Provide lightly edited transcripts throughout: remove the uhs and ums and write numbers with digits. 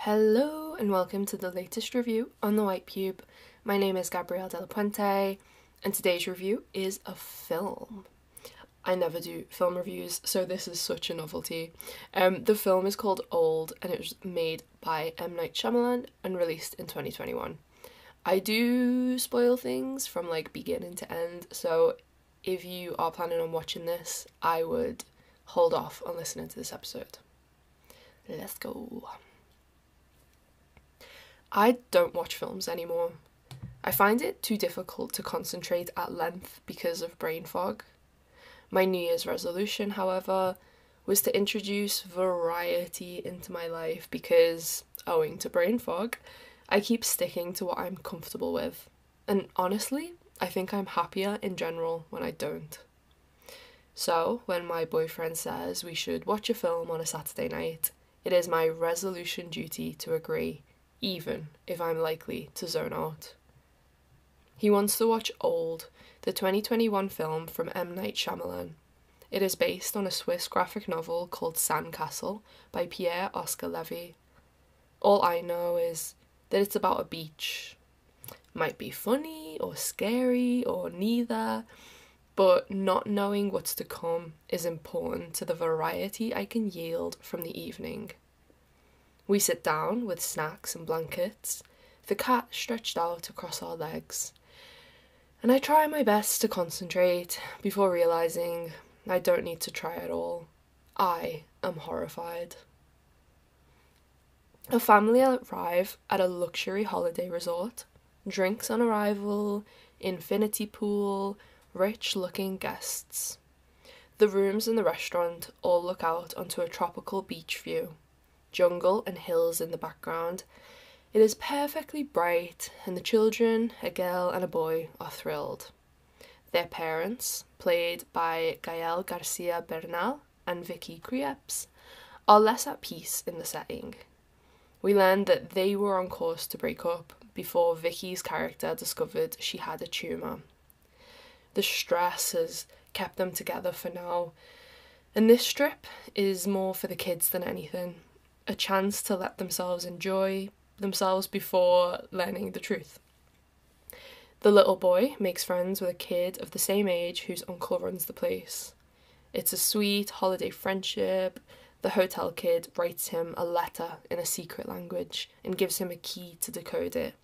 Hello and welcome to the latest review on the White Pube. My name is Gabrielle de la Puente and today's review is a film. I never do film reviews, so this is such a novelty. The film is called Old and it was made by M. Night Shyamalan and released in 2021. I do spoil things from beginning to end, so if you are planning on watching this, I would hold off on listening to this episode. Let's go. I don't watch films anymore. I find it too difficult to concentrate at length because of brain fog. My New Year's resolution, however, was to introduce variety into my life because, owing to brain fog, I keep sticking to what I'm comfortable with. And honestly, I think I'm happier in general when I don't. So, when my boyfriend says we should watch a film on a Saturday night, it is my resolution duty to agree, even if I'm likely to zone out. He wants to watch Old, the 2021 film from M. Night Shyamalan. It is based on a Swiss graphic novel called Sandcastle by Pierre Oscar Levy. All I know is that it's about a beach. Might be funny or scary or neither, but not knowing what's to come is important to the variety I can yield from the evening. We sit down with snacks and blankets, the cat stretched out across our legs, and I try my best to concentrate before realising I don't need to try at all. I am horrified. A family arrive at a luxury holiday resort, drinks on arrival, infinity pool, rich-looking guests. The rooms in the restaurant all look out onto a tropical beach view. Jungle and hills in the background. It is perfectly bright and the children, a girl and a boy, are thrilled. Their parents, played by Gael Garcia Bernal and Vicky Krieps, are less at peace in the setting. We learn that they were on course to break up before Vicky's character discovered she had a tumour. The stress has kept them together for now, and this strip is more for the kids than anything. A chance to let themselves enjoy themselves before learning the truth. The little boy makes friends with a kid of the same age whose uncle runs the place. It's a sweet holiday friendship. The hotel kid writes him a letter in a secret language and gives him a key to decode it.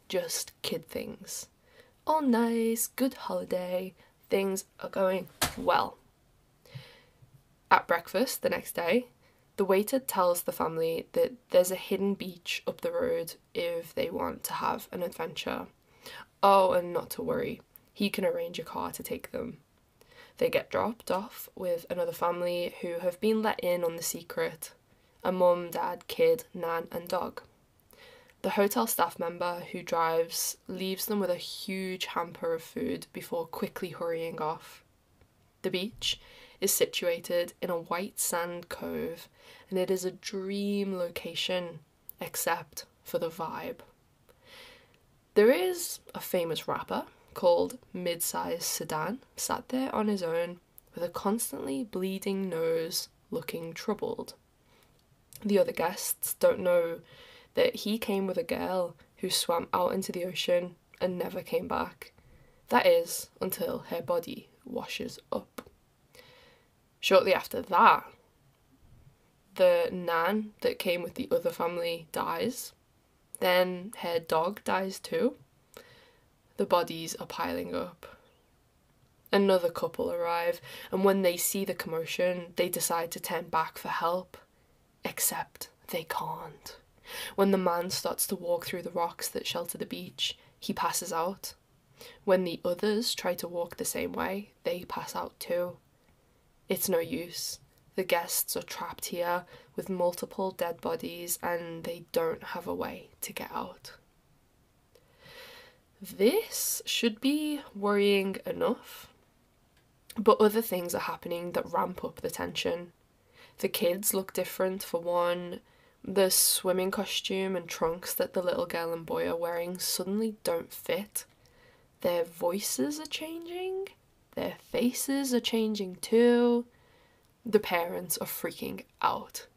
Just kid things. All nice, good holiday. Things are going well. At breakfast the next day, the waiter tells the family that there's a hidden beach up the road if they want to have an adventure. Oh, and not to worry, he can arrange a car to take them. They get dropped off with another family who have been let in on the secret. A mum, dad, kid, nan and dog. The hotel staff member who drives leaves them with a huge hamper of food before quickly hurrying off. The beach is situated in a white sand cove and it is a dream location, except for the vibe. There is a famous rapper called Mid-Size Sedan sat there on his own with a constantly bleeding nose looking troubled. The other guests don't know that he came with a girl who swam out into the ocean and never came back. That is, until her body washes up. Shortly after that, the nan that came with the other family dies. Then her dog dies too. The bodies are piling up. Another couple arrive, and when they see the commotion, they decide to turn back for help. Except they can't. When the man starts to walk through the rocks that shelter the beach, he passes out. When the others try to walk the same way, they pass out too. It's no use. The guests are trapped here with multiple dead bodies and they don't have a way to get out. This should be worrying enough, but other things are happening that ramp up the tension. The kids look different for one. The swimming costume and trunks that the little girl and boy are wearing suddenly don't fit. Their voices are changing. Their faces are changing too. The parents are freaking out.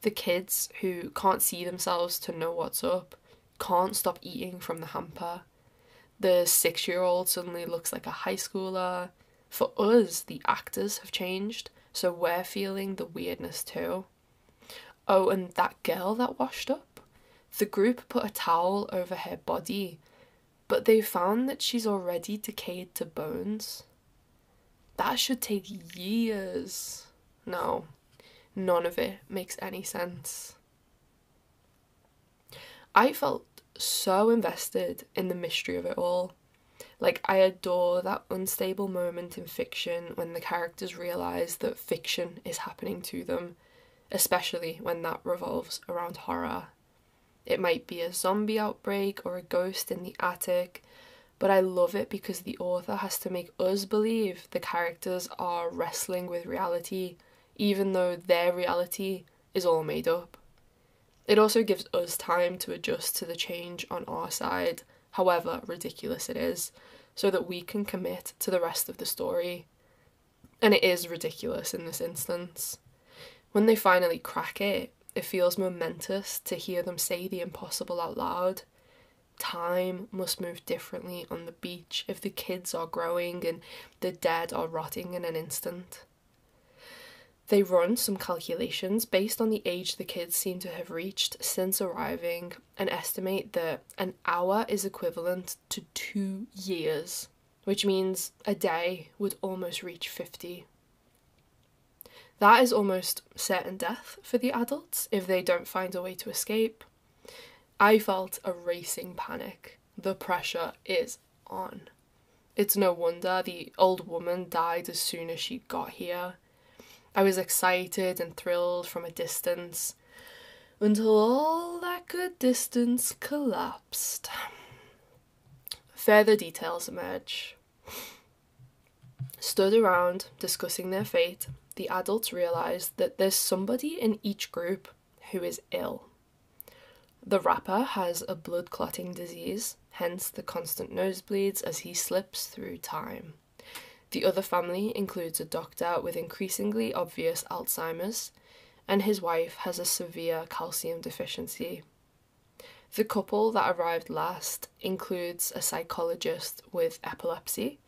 The kids who can't see themselves to know what's up can't stop eating from the hamper. The 6-year-old suddenly looks like a high schooler. For us, the actors have changed, so we're feeling the weirdness too. Oh, and that girl that washed up? The group put a towel over her body, but they found that she's already decayed to bones. That should take years. No, none of it makes any sense. I felt so invested in the mystery of it all. Like, I adore that unstable moment in fiction when the characters realise that fiction is happening to them, especially when that revolves around horror. It might be a zombie outbreak or a ghost in the attic, but I love it because the author has to make us believe the characters are wrestling with reality, even though their reality is all made up. It also gives us time to adjust to the change on our side, however ridiculous it is, so that we can commit to the rest of the story. And it is ridiculous in this instance. When they finally crack it, it feels momentous to hear them say the impossible out loud. Time must move differently on the beach if the kids are growing and the dead are rotting in an instant. They run some calculations based on the age the kids seem to have reached since arriving and estimate that an hour is equivalent to 2 years, which means a day would almost reach 50. That is almost certain death for the adults if they don't find a way to escape. I felt a racing panic. The pressure is on. It's no wonder the old woman died as soon as she got here. I was excited and thrilled from a distance until all that good distance collapsed. Further details emerge. Stood around discussing their fate, the adults realise that there's somebody in each group who is ill. The rapper has a blood clotting disease, hence the constant nosebleeds as he slips through time. The other family includes a doctor with increasingly obvious Alzheimer's, and his wife has a severe calcium deficiency. The couple that arrived last includes a psychologist with epilepsy.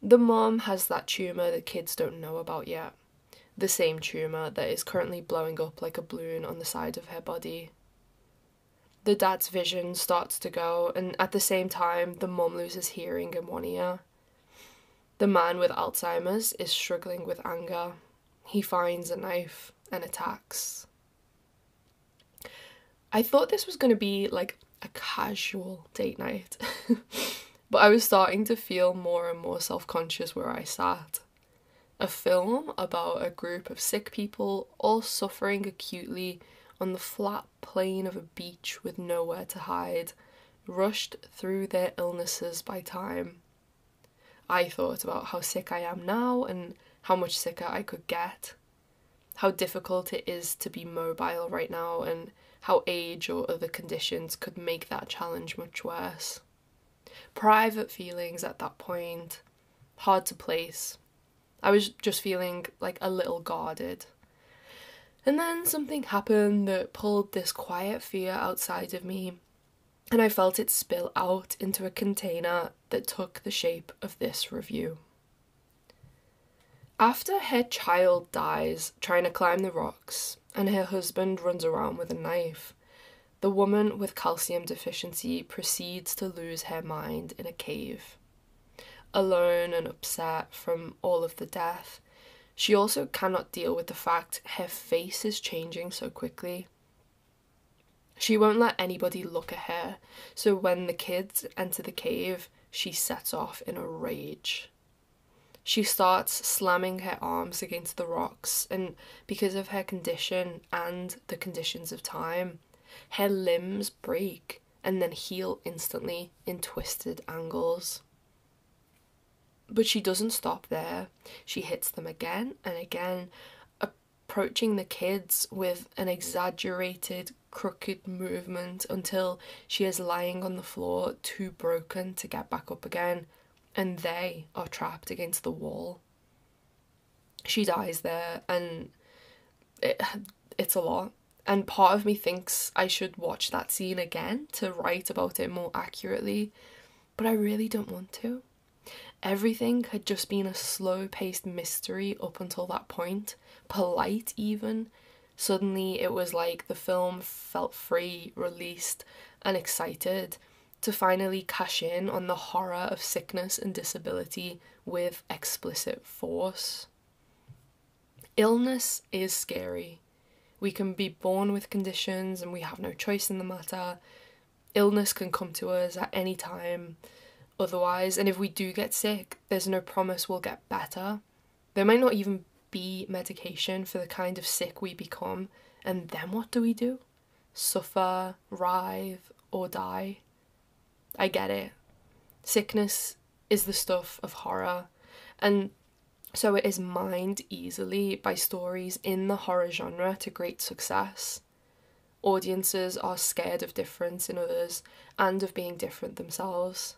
The mom has that tumour the kids don't know about yet. The same tumour that is currently blowing up like a balloon on the side of her body. The dad's vision starts to go, and at the same time, the mum loses hearing in one ear. The man with Alzheimer's is struggling with anger. He finds a knife and attacks. I thought this was going to be like a casual date night, but I was starting to feel more and more self-conscious where I sat. A film about a group of sick people all suffering acutely on the flat plain of a beach with nowhere to hide, rushed through their illnesses by time. I thought about how sick I am now and how much sicker I could get, how difficult it is to be mobile right now, and how age or other conditions could make that challenge much worse. Private feelings at that point, hard to place. I was just feeling like a little guarded. And then something happened that pulled this quiet fear outside of me, and I felt it spill out into a container that took the shape of this review. After her child dies trying to climb the rocks, and her husband runs around with a knife, the woman with calcium deficiency proceeds to lose her mind in a cave. Alone and upset from all of the death, she also cannot deal with the fact her face is changing so quickly. She won't let anybody look at her, so when the kids enter the cave, she sets off in a rage. She starts slamming her arms against the rocks, and because of her condition and the conditions of time, her limbs break and then heal instantly in twisted angles. But she doesn't stop there. She hits them again and again, approaching the kids with an exaggerated, crooked movement until she is lying on the floor, too broken to get back up again, and they are trapped against the wall. She dies there, and it's a lot. And part of me thinks I should watch that scene again to write about it more accurately, but I really don't want to. Everything had just been a slow-paced mystery up until that point, polite even. Suddenly it was like the film felt free, released, and excited to finally cash in on the horror of sickness and disability with explicit force. Illness is scary. We can be born with conditions and we have no choice in the matter. Illness can come to us at any time otherwise, and if we do get sick, there's no promise we'll get better. There might not even be medication for the kind of sick we become, and then what do we do? Suffer, writhe, or die? I get it. Sickness is the stuff of horror, and so it is mined easily by stories in the horror genre to great success. Audiences are scared of difference in others and of being different themselves.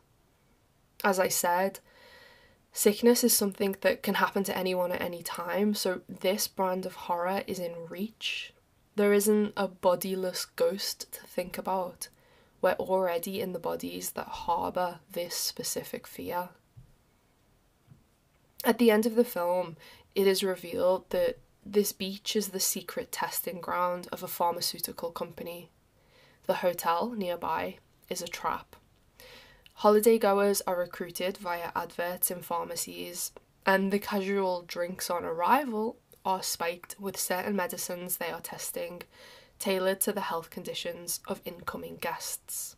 As I said, sickness is something that can happen to anyone at any time, so this brand of horror is in reach. There isn't a bodiless ghost to think about. We're already in the bodies that harbour this specific fear. At the end of the film, it is revealed that this beach is the secret testing ground of a pharmaceutical company. The hotel nearby is a trap. Holidaygoers are recruited via adverts in pharmacies, and the casual drinks on arrival are spiked with certain medicines they are testing, tailored to the health conditions of incoming guests.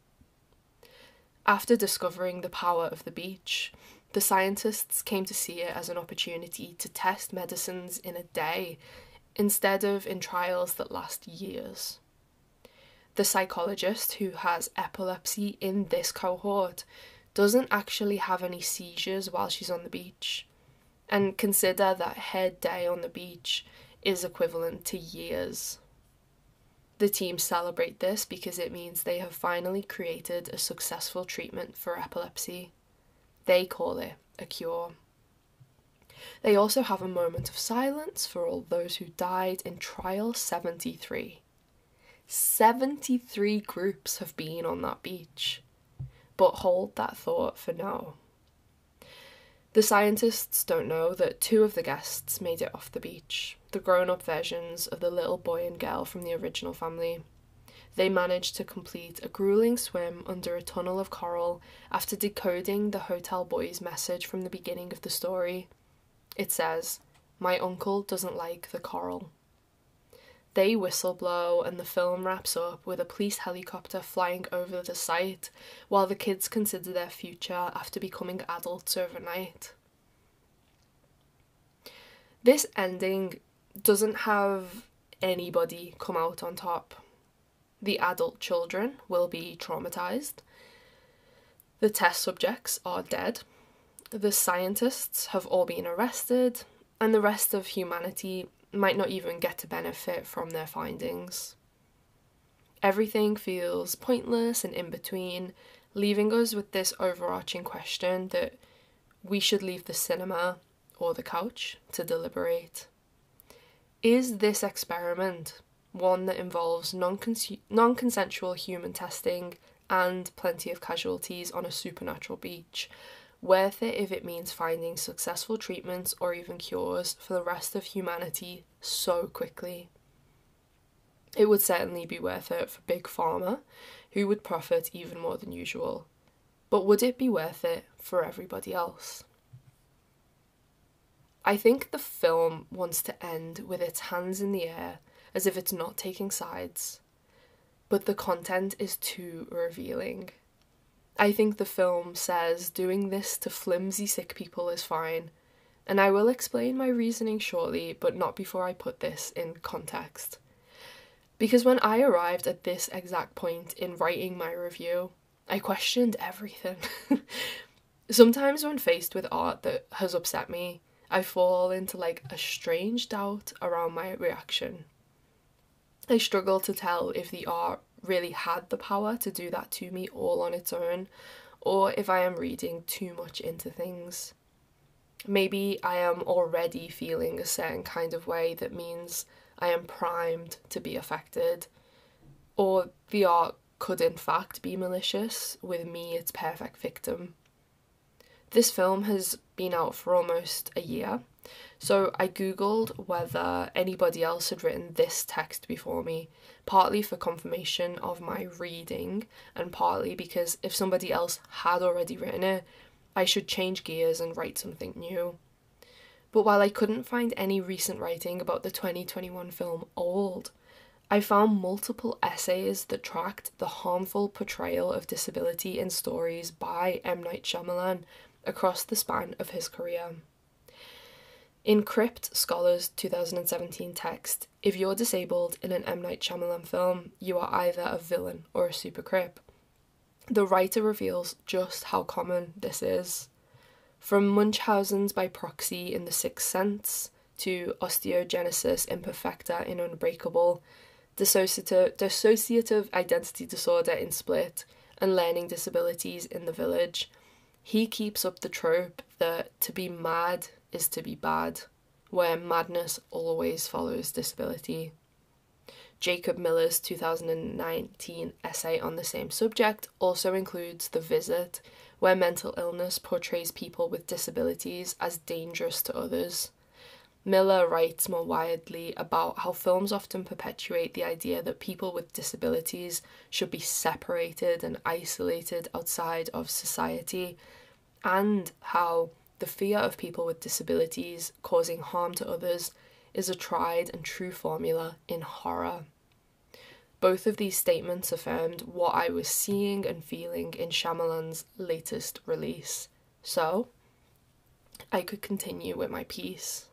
After discovering the power of the beach, the scientists came to see it as an opportunity to test medicines in a day instead of in trials that last years. The psychologist who has epilepsy in this cohort doesn't actually have any seizures while she's on the beach, and consider that her day on the beach is equivalent to years. The team celebrate this because it means they have finally created a successful treatment for epilepsy. They call it a cure. They also have a moment of silence for all those who died in Trial 73. 73 groups have been on that beach. But hold that thought for now. The scientists don't know that 2 of the guests made it off the beach, the grown-up versions of the little boy and girl from the original family. They managed to complete a grueling swim under a tunnel of coral after decoding the hotel boy's message from the beginning of the story. It says, "My uncle doesn't like the coral." They whistle blow and the film wraps up with a police helicopter flying over the site while the kids consider their future after becoming adults overnight. This ending doesn't have anybody come out on top. The adult children will be traumatized. The test subjects are dead. The scientists have all been arrested, and the rest of humanity might not even get to benefit from their findings. Everything feels pointless and in between, leaving us with this overarching question that we should leave the cinema or the couch to deliberate. Is this experiment one that involves non-consensual human testing and plenty of casualties on a supernatural beach worth it if it means finding successful treatments or even cures for the rest of humanity so quickly? It would certainly be worth it for Big Pharma, who would profit even more than usual. But would it be worth it for everybody else? I think the film wants to end with its hands in the air, as if it's not taking sides. But the content is too revealing. I think the film says doing this to flimsy sick people is fine, and I will explain my reasoning shortly, but not before I put this in context. Because when I arrived at this exact point in writing my review, I questioned everything. Sometimes when faced with art that has upset me, I fall into like a strange doubt around my reaction. I struggle to tell if the art really had the power to do that to me all on its own, or if I am reading too much into things. Maybe I am already feeling a certain kind of way that means I am primed to be affected. Or the art could in fact be malicious, with me its perfect victim. This film has been out for almost a year, so I googled whether anybody else had written this text before me, partly for confirmation of my reading, and partly because if somebody else had already written it, I should change gears and write something new. But while I couldn't find any recent writing about the 2021 film Old, I found multiple essays that tracked the harmful portrayal of disability in stories by M. Night Shyamalan across the span of his career. In Crypt Scholar's 2017 text, if you're disabled in an M. Night Shyamalan film, you are either a villain or a super crip. The writer reveals just how common this is. From Munchausen's by proxy in The Sixth Sense to osteogenesis imperfecta in Unbreakable, dissociative identity disorder in Split, and learning disabilities in The Village, he keeps up the trope that to be mad is to be bad, where madness always follows disability. Jacob Miller's 2019 essay on the same subject also includes The Visit, where mental illness portrays people with disabilities as dangerous to others. Miller writes more widely about how films often perpetuate the idea that people with disabilities should be separated and isolated outside of society, and how the fear of people with disabilities causing harm to others is a tried and true formula in horror. Both of these statements affirmed what I was seeing and feeling in Shyamalan's latest release, so I could continue with my piece.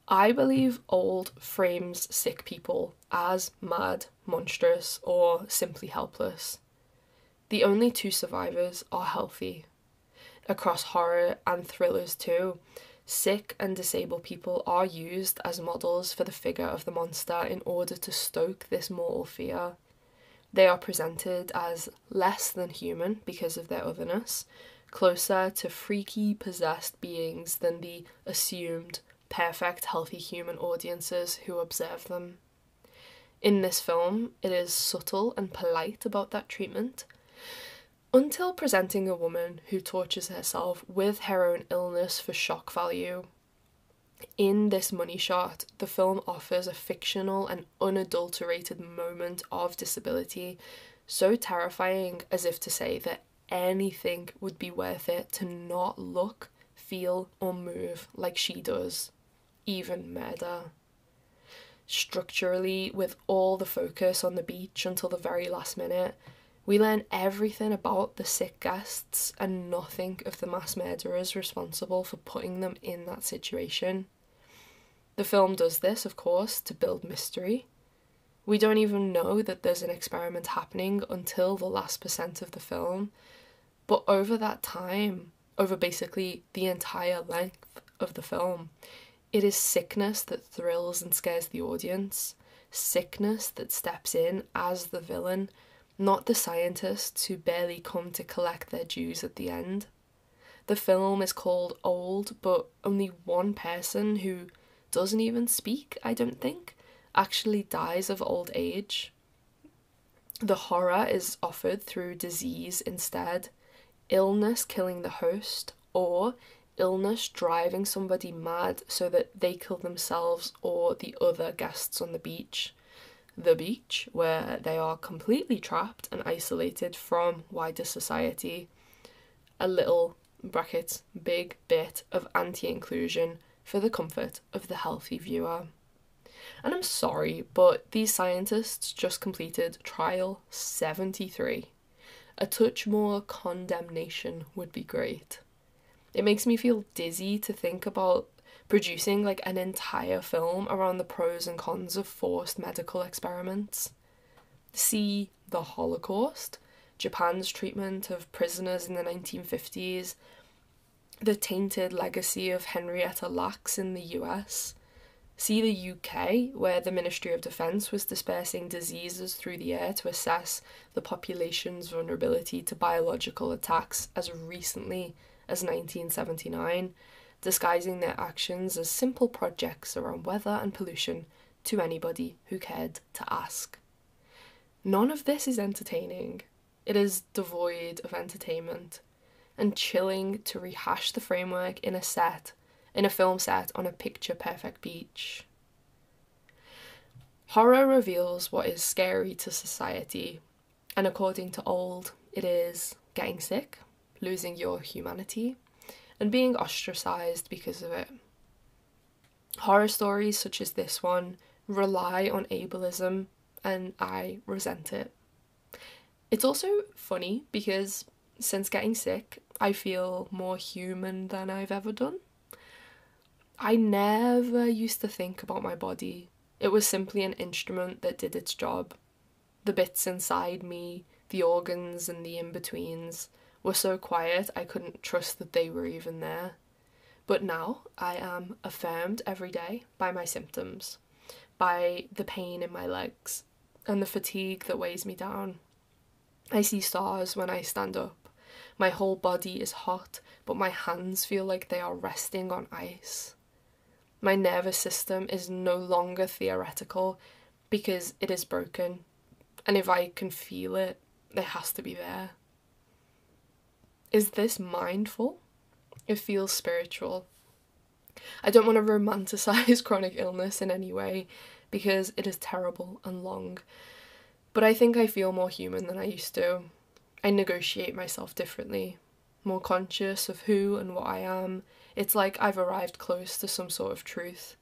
I believe Old frames sick people as mad, monstrous, or simply helpless. The only two survivors are healthy. Across horror and thrillers too, sick and disabled people are used as models for the figure of the monster in order to stoke this mortal fear. They are presented as less than human because of their otherness, closer to freaky, possessed beings than the assumed perfect, healthy human audiences who observe them. In this film, it is subtle and polite about that treatment, until presenting a woman who tortures herself with her own illness for shock value. In this money shot, the film offers a fictional and unadulterated moment of disability, so terrifying as if to say that anything would be worth it to not look, feel, or move like she does, even murder. Structurally, with all the focus on the beach until the very last minute, we learn everything about the sick guests and nothing of the mass murderers responsible for putting them in that situation. The film does this, of course, to build mystery. We don't even know that there's an experiment happening until the last percent of the film, but over that time, over basically the entire length of the film, it is sickness that thrills and scares the audience, sickness that steps in as the villain, not the scientists who barely come to collect their dues at the end. The film is called Old, but only one person, who doesn't even speak, I don't think, actually dies of old age. The horror is offered through disease instead, illness killing the host, or illness driving somebody mad so that they kill themselves or the other guests on the beach. The beach, where they are completely trapped and isolated from wider society. A little, brackets, big bit of anti-inclusion for the comfort of the healthy viewer. And I'm sorry, but these scientists just completed Trial 73. A touch more condemnation would be great. It makes me feel dizzy to think about producing like an entire film around the pros and cons of forced medical experiments. See the Holocaust, Japan's treatment of prisoners in the 1950s, the tainted legacy of Henrietta Lacks in the US. See the UK, where the Ministry of Defence was dispersing diseases through the air to assess the population's vulnerability to biological attacks as recently as 1979, disguising their actions as simple projects around weather and pollution to anybody who cared to ask. None of this is entertaining. It is devoid of entertainment and chilling to rehash the framework in a film set on a picture-perfect beach. Horror reveals what is scary to society, and according to Old, it is getting sick, losing your humanity, and being ostracised because of it. Horror stories such as this one rely on ableism, and I resent it. It's also funny because since getting sick, I feel more human than I've ever done. I never used to think about my body. It was simply an instrument that did its job. The bits inside me, the organs and the in-betweens, were so quiet I couldn't trust that they were even there. But now I am affirmed every day by my symptoms, by the pain in my legs, and the fatigue that weighs me down. I see stars when I stand up. My whole body is hot, but my hands feel like they are resting on ice. My nervous system is no longer theoretical because it is broken, and if I can feel it, it has to be there. Is this mindful? It feels spiritual. I don't want to romanticize chronic illness in any way because it is terrible and long, but I think I feel more human than I used to. I negotiate myself differently, more conscious of who and what I am. It's like I've arrived close to some sort of truth,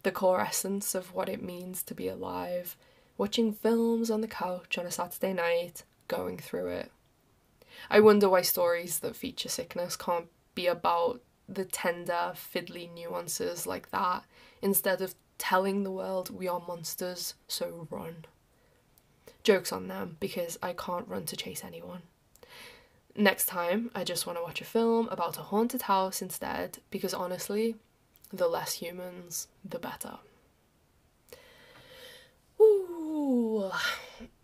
the core essence of what it means to be alive, watching films on the couch on a Saturday night, going through it. I wonder why stories that feature sickness can't be about the tender, fiddly nuances like that, instead of telling the world we are monsters, so run. Joke's on them, because I can't run to chase anyone. Next time, I just want to watch a film about a haunted house instead, because honestly, the less humans, the better. Ooh,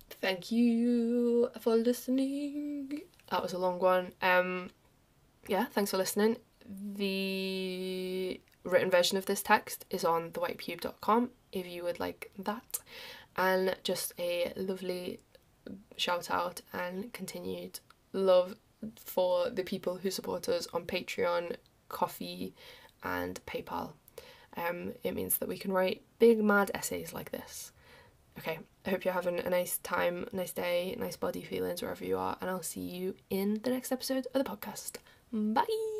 thank you for listening. That was a long one. Yeah, thanks for listening. The written version of this text is on thewhitepube.com if you would like that. And just a lovely shout out and continued love for the people who support us on Patreon, Ko-fi and PayPal. It means that we can write big mad essays like this. Okay, I hope you're having a nice time, nice day, nice body feelings wherever you are, and I'll see you in the next episode of the podcast. Bye!